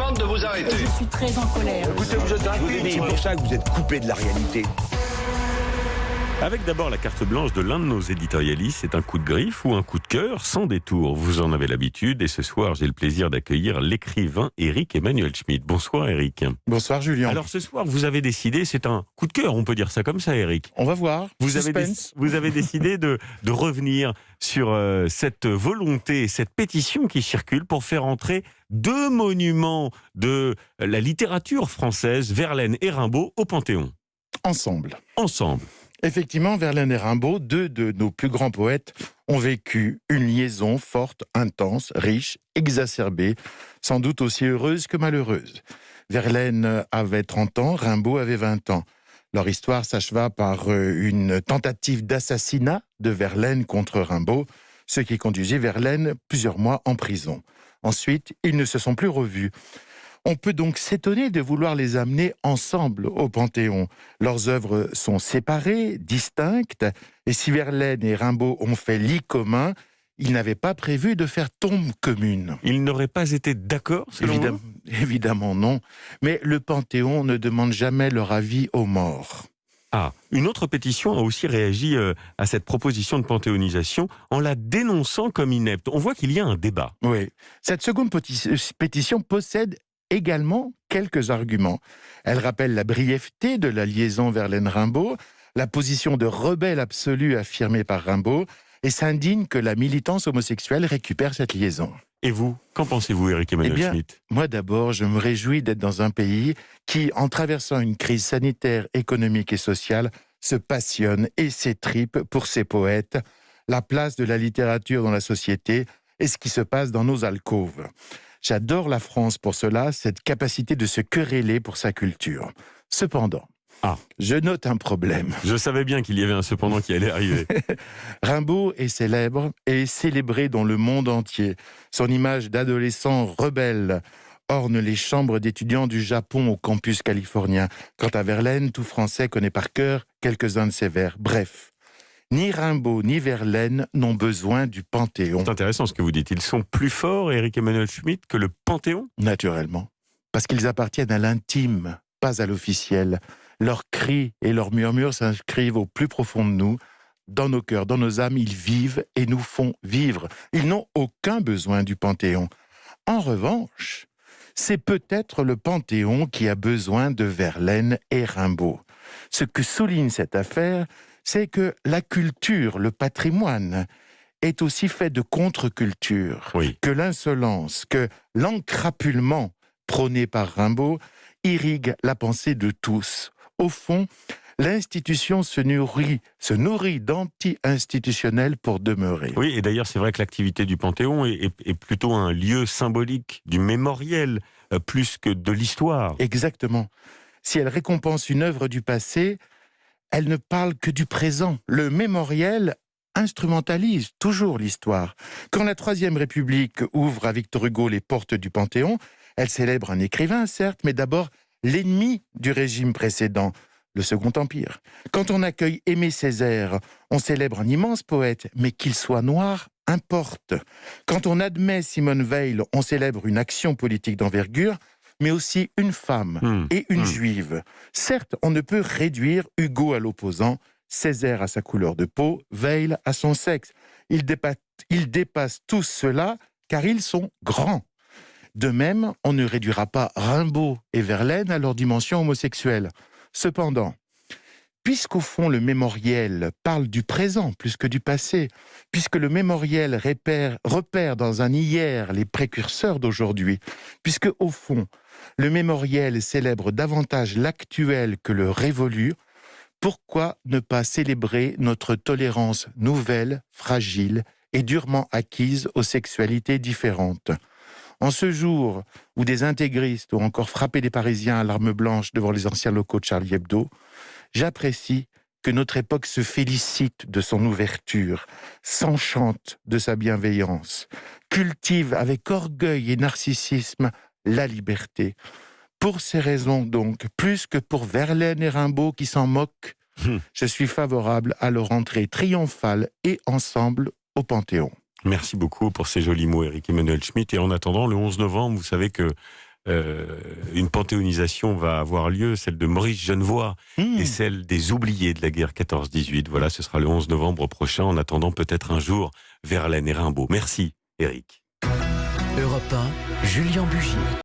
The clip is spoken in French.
demande de vous arrêter. Je suis très en colère. Écoutez, vous êtes impuni. C'est pour ça que vous êtes coupé de la réalité. Avec d'abord la carte blanche de l'un de nos éditorialistes, c'est un coup de griffe ou un coup de cœur sans détour. Vous en avez l'habitude et ce soir, j'ai le plaisir d'accueillir l'écrivain Éric Emmanuel Schmitt. Bonsoir Éric. Bonsoir Julien. Alors ce soir, vous avez décidé, c'est un coup de cœur, on peut dire ça comme ça Éric. On va voir. Vous avez décidé de revenir sur cette volonté, cette pétition qui circule pour faire entrer deux monuments de la littérature française, Verlaine et Rimbaud, au Panthéon. Ensemble. Effectivement, Verlaine et Rimbaud, deux de nos plus grands poètes, ont vécu une liaison forte, intense, riche, exacerbée, sans doute aussi heureuse que malheureuse. Verlaine avait 30 ans, Rimbaud avait 20 ans. Leur histoire s'acheva par une tentative d'assassinat de Verlaine contre Rimbaud, ce qui conduisit Verlaine plusieurs mois en prison. Ensuite, ils ne se sont plus revus. On peut donc s'étonner de vouloir les amener ensemble au Panthéon. Leurs œuvres sont séparées, distinctes, et si Verlaine et Rimbaud ont fait lit commun, ils n'avaient pas prévu de faire tombe commune. Ils n'auraient pas été d'accord, selon vous ? Évidemment non, mais le Panthéon ne demande jamais leur avis aux morts. Ah, une autre pétition a aussi réagi à cette proposition de panthéonisation en la dénonçant comme inepte. On voit qu'il y a un débat. Oui, cette seconde pétition possède également quelques arguments. Elle rappelle la brièveté de la liaison Verlaine-Rimbaud, la position de rebelle absolue affirmée par Rimbaud, et s'indigne que la militance homosexuelle récupère cette liaison. Et vous, qu'en pensez-vous, Éric Emmanuel Schmitt ? Moi d'abord, je me réjouis d'être dans un pays qui, en traversant une crise sanitaire, économique et sociale, se passionne et s'étripe pour ses poètes, la place de la littérature dans la société et ce qui se passe dans nos alcôves. J'adore la France pour cela, cette capacité de se quereller pour sa culture. Cependant, je note un problème. Je savais bien qu'il y avait un cependant qui allait arriver. Rimbaud est célèbre et est célébré dans le monde entier. Son image d'adolescent rebelle orne les chambres d'étudiants du Japon au campus californien. Quant à Verlaine, tout Français connaît par cœur quelques-uns de ses vers. Bref, ni Rimbaud ni Verlaine n'ont besoin du Panthéon. C'est intéressant ce que vous dites. Ils sont plus forts, Éric Emmanuel Schmitt, que le Panthéon ? Naturellement. Parce qu'ils appartiennent à l'intime, pas à l'officiel. Leurs cris et leurs murmures s'inscrivent au plus profond de nous. Dans nos cœurs, dans nos âmes, ils vivent et nous font vivre. Ils n'ont aucun besoin du Panthéon. En revanche, c'est peut-être le Panthéon qui a besoin de Verlaine et Rimbaud. Ce que souligne cette affaire, c'est que la culture, le patrimoine, est aussi fait de contre-culture, que l'insolence, que l'encrapulement prôné par Rimbaud irrigue la pensée de tous. Au fond, l'institution se nourrit d'anti-institutionnels pour demeurer. Oui, et d'ailleurs, c'est vrai que l'activité du Panthéon est plutôt un lieu symbolique du mémoriel, plus que de l'histoire. Exactement. Si elle récompense une œuvre du passé, elle ne parle que du présent. Le mémoriel instrumentalise toujours l'histoire. Quand la Troisième République ouvre à Victor Hugo les portes du Panthéon, elle célèbre un écrivain, certes, mais d'abord l'ennemi du régime précédent, le Second Empire. Quand on accueille Aimé Césaire, on célèbre un immense poète, mais qu'il soit noir, importe. Quand on admet Simone Veil, on célèbre une action politique d'envergure, mais aussi une femme et une juive. Certes, on ne peut réduire Hugo à l'opposant, Césaire à sa couleur de peau, Veil à son sexe. Ils dépassent tous cela, car ils sont grands. De même, on ne réduira pas Rimbaud et Verlaine à leur dimension homosexuelle. Cependant, puisqu'au fond le mémoriel parle du présent plus que du passé, puisque le mémoriel repère dans un hier les précurseurs d'aujourd'hui, puisque au fond le mémoriel célèbre davantage l'actuel que le révolu, pourquoi ne pas célébrer notre tolérance nouvelle, fragile et durement acquise aux sexualités différentes ? En ce jour où des intégristes ont encore frappé des Parisiens à l'arme blanche devant les anciens locaux de Charlie Hebdo, j'apprécie que notre époque se félicite de son ouverture, s'enchante de sa bienveillance, cultive avec orgueil et narcissisme la liberté. Pour ces raisons donc, plus que pour Verlaine et Rimbaud qui s'en moquent, je suis favorable à leur entrée triomphale et ensemble au Panthéon. Merci beaucoup pour ces jolis mots, Éric Emmanuel Schmitt. Et en attendant, le 11 novembre, vous savez que une panthéonisation va avoir lieu, celle de Maurice Genevoix et celle des oubliés de la guerre 14-18. Voilà, ce sera le 11 novembre prochain, en attendant peut-être un jour Verlaine et Rimbaud. Merci, Éric. Europe 1, Julien Bugier.